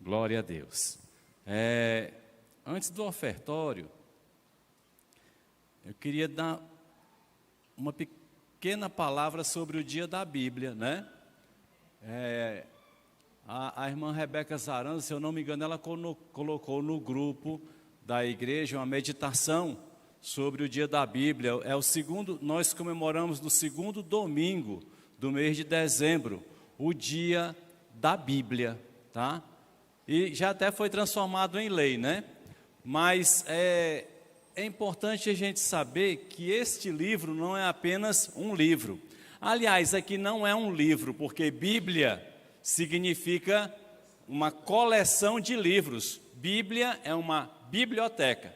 Glória a Deus. Antes do ofertório, eu queria dar uma pequena palavra sobre o dia da Bíblia, né? A irmã Rebeca Zaranza, se eu não me engano, ela colocou no grupo da igreja uma meditação sobre o dia da Bíblia. Nós comemoramos no segundo domingo do mês de dezembro, o dia da Bíblia, tá? E já até foi transformado em lei, né? Mas é importante a gente saber que este livro não é apenas um livro. Aliás, aqui não é um livro, porque Bíblia significa uma coleção de livros. Bíblia é uma biblioteca.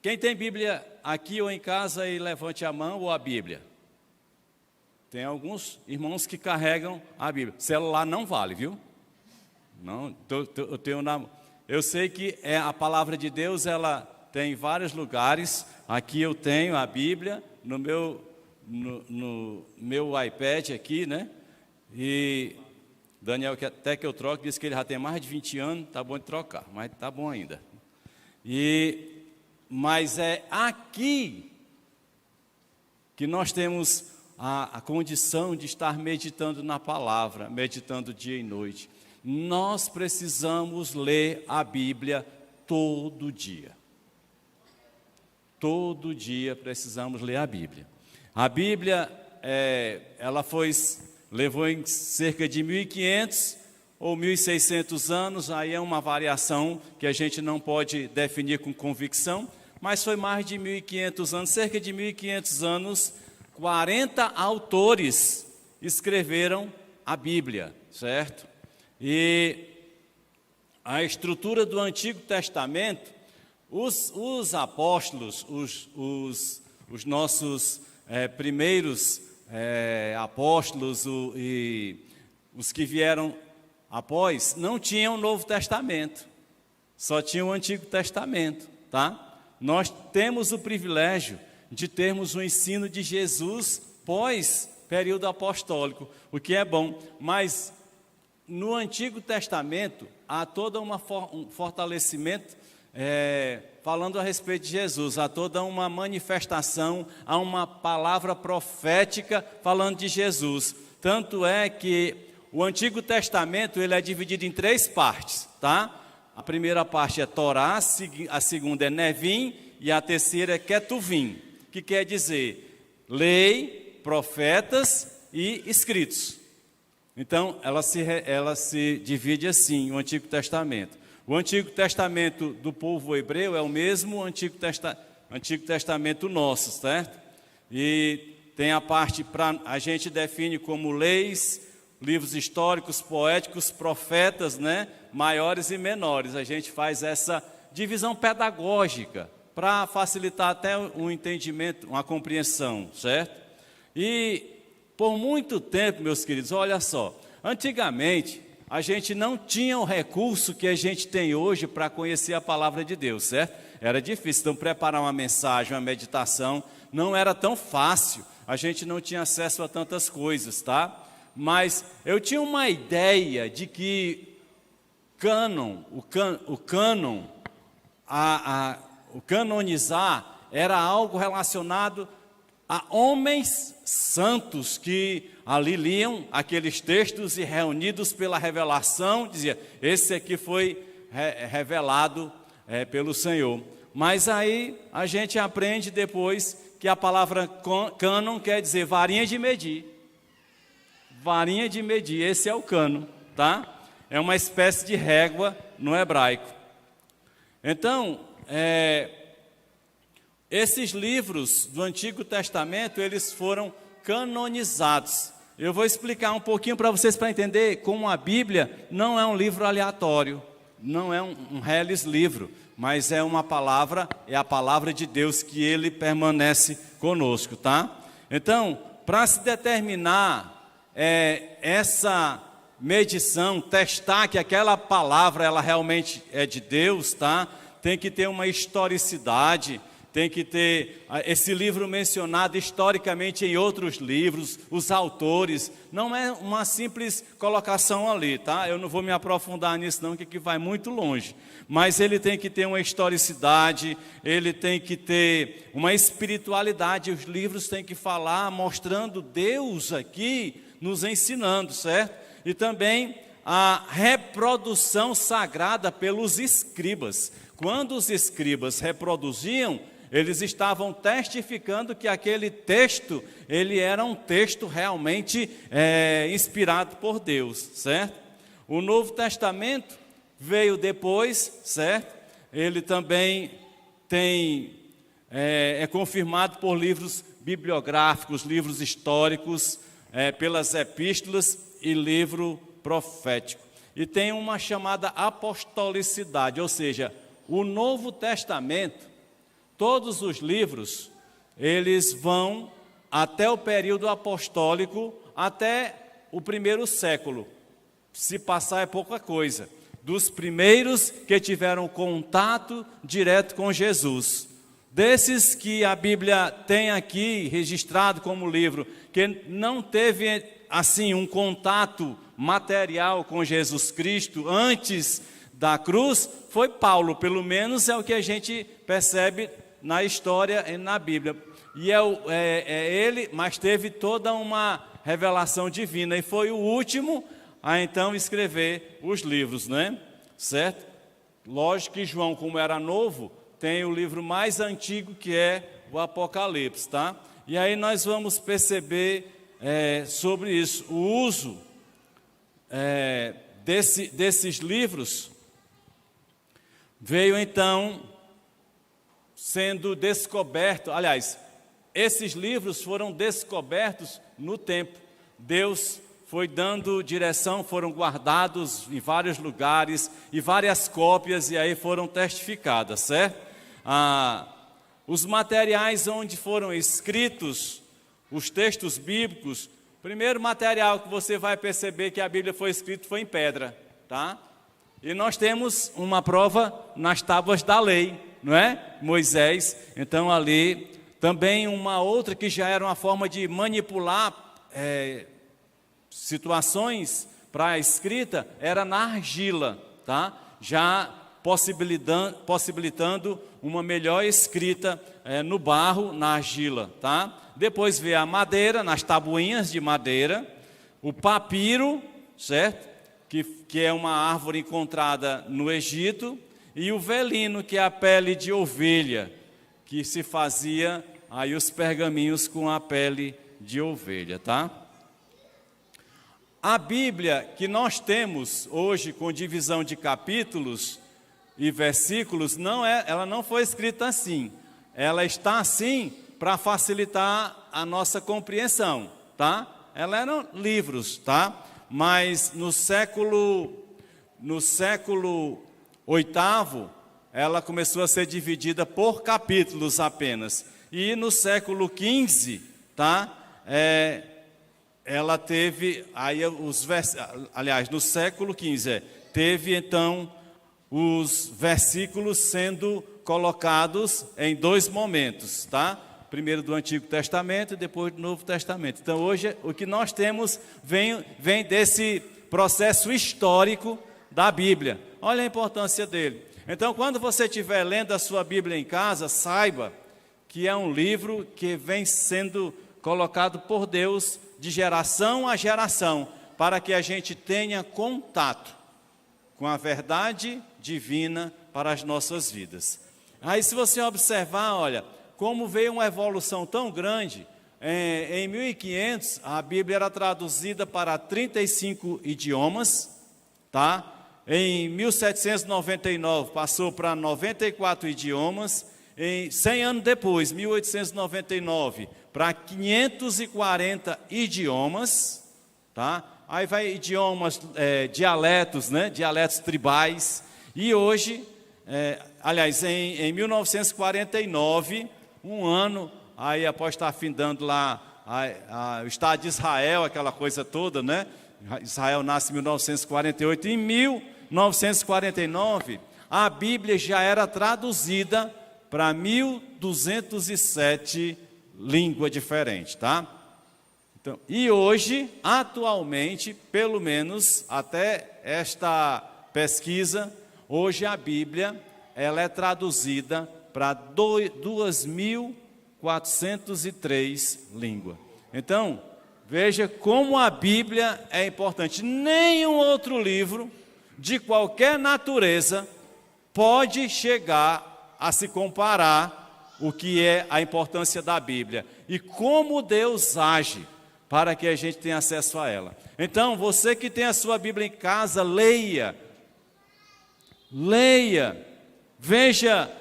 Quem tem Bíblia aqui ou em casa, e levante a mão ou a Bíblia. Tem alguns irmãos que carregam a Bíblia. Celular não vale, viu? Não, eu sei que a palavra de Deus, ela tem vários lugares. Aqui eu tenho a Bíblia no meu iPad aqui, né? E Daniel, até que eu troque, disse que ele já tem mais de 20 anos, tá bom de trocar, mas tá bom ainda. Mas é aqui que nós temos a condição de estar meditando na palavra, meditando dia e noite. Nós precisamos ler a Bíblia todo dia. Todo dia precisamos ler a Bíblia. A Bíblia, levou em cerca de 1.500 ou 1.600 anos, aí é uma variação que a gente não pode definir com convicção, mas foi mais de 1.500 anos, cerca de 1.500 anos, 40 autores escreveram a Bíblia, certo? E a estrutura do Antigo Testamento, os apóstolos, os nossos primeiros apóstolos e os que vieram após, não tinham o Novo Testamento, só tinham o Antigo Testamento, tá? Nós temos o privilégio de termos o ensino de Jesus pós período apostólico, o que é bom, mas no Antigo Testamento há todo um fortalecimento falando a respeito de Jesus, há toda uma manifestação, há uma palavra profética falando de Jesus. Tanto é que o Antigo Testamento ele é dividido em 3 partes, tá? A primeira parte é Torá, a segunda é Nevim e a terceira é Ketuvim, que quer dizer lei, profetas e escritos. Então, ela se divide assim, o Antigo Testamento. O Antigo Testamento do povo hebreu é o mesmo Antigo Testamento nosso, certo? E tem a parte, a gente define como leis, livros históricos, poéticos, profetas, né? Maiores e menores. A gente faz essa divisão pedagógica para facilitar até um entendimento, uma compreensão, certo? E por muito tempo, meus queridos, olha só, antigamente a gente não tinha o recurso que a gente tem hoje para conhecer a palavra de Deus, certo? Era difícil, então preparar uma mensagem, uma meditação, não era tão fácil, a gente não tinha acesso a tantas coisas, tá? Mas eu tinha uma ideia de que o canonizar era algo relacionado a homens santos que ali liam aqueles textos e reunidos pela revelação, dizia, esse aqui foi revelado pelo Senhor. Mas aí a gente aprende depois que a palavra cânon quer dizer varinha de medir. Varinha de medir, esse é o cânon, tá? É uma espécie de régua no hebraico. Então, esses livros do Antigo Testamento, eles foram canonizados. Eu vou explicar um pouquinho para vocês, para entender como a Bíblia não é um livro aleatório, não é um reles livro, mas é uma palavra, é a palavra de Deus que ele permanece conosco, tá? Então, para se determinar essa medição, testar que aquela palavra ela realmente é de Deus, tá? Tem que ter uma historicidade, tem que ter esse livro mencionado historicamente em outros livros, os autores. Não é uma simples colocação ali, tá? Eu não vou me aprofundar nisso não, que vai muito longe. Mas ele tem que ter uma historicidade, ele tem que ter uma espiritualidade. Os livros têm que falar mostrando Deus aqui nos ensinando, certo? E também a reprodução sagrada pelos escribas. Quando os escribas reproduziam, eles estavam testificando que aquele texto, ele era um texto realmente inspirado por Deus, certo? O Novo Testamento veio depois, certo? Ele também é confirmado por livros bibliográficos, livros históricos, pelas epístolas e livro profético. E tem uma chamada apostolicidade, ou seja, o Novo Testamento, todos os livros, eles vão até o período apostólico, até o primeiro século. Se passar é pouca coisa. Dos primeiros que tiveram contato direto com Jesus. Desses que a Bíblia tem aqui registrado como livro, que não teve assim um contato material com Jesus Cristo antes da cruz, foi Paulo, pelo menos é o que a gente percebe na história e na Bíblia. E é ele, mas teve toda uma revelação divina, e foi o último a então escrever os livros, né? Certo? Lógico que João, como era novo, tem o livro mais antigo, que é o Apocalipse, tá? E aí nós vamos perceber sobre isso, o uso desses livros veio então sendo descoberto. Aliás, esses livros foram descobertos no tempo. Deus foi dando direção, foram guardados em vários lugares, e várias cópias, e aí foram testificadas, certo? Os materiais onde foram escritos os textos bíblicos, o primeiro material que você vai perceber que a Bíblia foi escrita foi em pedra, tá? E nós temos uma prova nas tábuas da lei, não é? Moisés. Então ali também uma outra que já era uma forma de manipular situações para a escrita, era na argila, tá? Já possibilitando uma melhor escrita no barro, na argila, tá? Depois veio a madeira, nas tabuinhas de madeira, o papiro, certo? Que é uma árvore encontrada no Egito, e o velino, que é a pele de ovelha, que se fazia aí os pergaminhos com a pele de ovelha, tá? A Bíblia que nós temos hoje com divisão de capítulos e versículos, ela não foi escrita assim. Ela está assim para facilitar a nossa compreensão, tá? Ela eram livros, tá? Mas no século VIII, ela começou a ser dividida por capítulos apenas. E no século XV, tá? Ela teve, aí aliás, no século XV, teve então os versículos sendo colocados em dois momentos, tá? Primeiro do Antigo Testamento e depois do Novo Testamento. Então hoje o que nós temos vem desse processo histórico da Bíblia. Olha a importância dele. Então quando você estiver lendo a sua Bíblia em casa, saiba que é um livro que vem sendo colocado por Deus de geração a geração, para que a gente tenha contato com a verdade divina para as nossas vidas. Aí se você observar, olha, como veio uma evolução tão grande, em 1500 a Bíblia era traduzida para 35 idiomas, tá? Em 1799 passou para 94 idiomas, em 100 anos depois, 1899, para 540 idiomas, tá? Aí vai idiomas, dialetos, né? Dialetos tribais. E hoje, aliás, em 1949, um ano, aí após estar findando lá o Estado de Israel, aquela coisa toda, né? Israel nasce em 1948, em 1949, a Bíblia já era traduzida para 1.207 línguas diferentes, tá? Então, e hoje, atualmente, pelo menos até esta pesquisa, hoje a Bíblia ela é traduzida para 2.403 línguas. Então, veja como a Bíblia é importante. Nenhum outro livro de qualquer natureza pode chegar a se comparar o que é a importância da Bíblia e como Deus age para que a gente tenha acesso a ela. Então, você que tem a sua Bíblia em casa, leia, veja,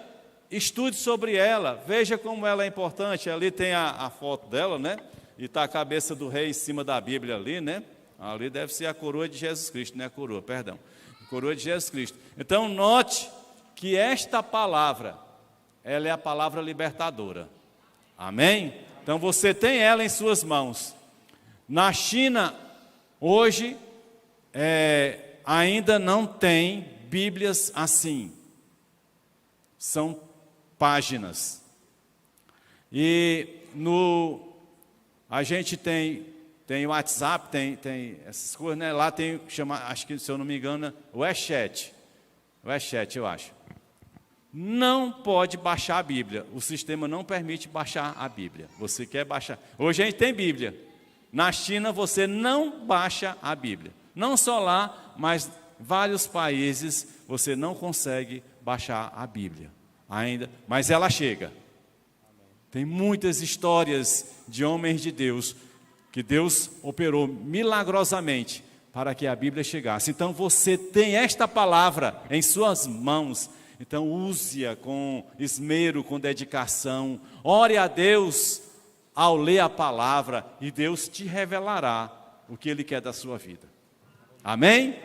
estude sobre ela, veja como ela é importante. Ali tem a foto dela, né? E está a cabeça do rei em cima da Bíblia ali, né? Ali deve ser a coroa de Jesus Cristo, não é a coroa, perdão. A coroa de Jesus Cristo. Então, note que esta palavra, ela é a palavra libertadora. Amém? Então, você tem ela em suas mãos. Na China, hoje, ainda não tem Bíblias assim. São páginas. E a gente tem o WhatsApp, tem essas coisas, né? Lá tem, acho que, se eu não me engano, o WeChat, eu acho. Não pode baixar a Bíblia. O sistema não permite baixar a Bíblia. Você quer baixar? Hoje a gente tem Bíblia. Na China você não baixa a Bíblia. Não só lá, mas vários países você não consegue baixar a Bíblia ainda, mas ela chega. Tem muitas histórias de homens de Deus que Deus operou milagrosamente para que a Bíblia chegasse. Então você tem esta palavra em suas mãos. Então use-a com esmero, com dedicação. Ore a Deus ao ler a palavra e Deus te revelará o que Ele quer da sua vida. Amém?